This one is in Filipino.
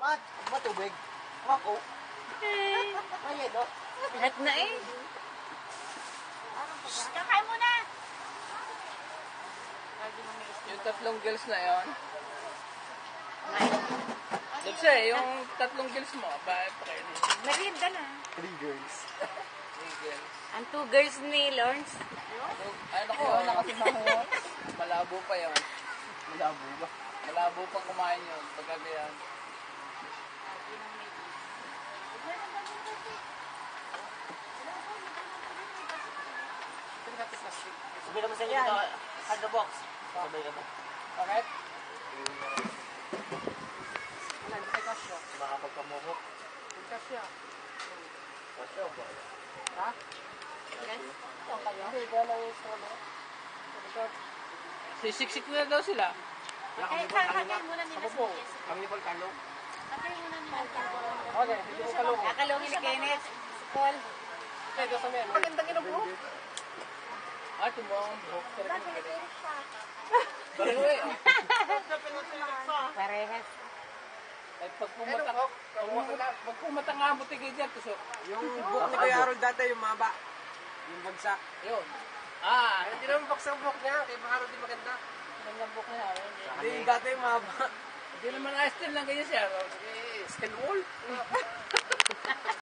Matubig. Ako. Ayan, no? Lahat na eh. Kakain mo na! Yung tatlong girls na yon. Dulce, yung tatlong girls mo, bakit pa kayo dito? Merienda na. 3 girls. Three girls. Ang 2 girls ni Lawrence. Ano ko, malabo pa yun. Malabo ba? Malabo pa kumain yun. Pagkagayan. Sabi naman sa inyo ito, hard box. Sabay ka ba? Bakit? Wala, hindi kayo kasya. Makapagpamuhok. Kasya. Kasya ba? Ha? Hindi, gano'n yung solo. Sisiksik na daw sila. Kakain muna nila sa Jessica. Kami ni Volcano. Kakain muna nila sa Okay, hindi ko kalungo. Kakalungin ni Kenneth. Paul. Okay, doon sa men. Magandang inubo. Ah, tumawang buhok. Dalawa eh. Parehas. Ay, pag pumata nga mo tigay dyan, tusok. Yung buhok ni Kuya Harold dati, yung maba. Yung bagsak. Yun. Ah, Hindi naman bagsak buhok niya. Kay Harold di maganda. ang buhok niya. Hindi, dati yung maba. Hindi naman ayos din lang ganyan siya. Eh, skin wall.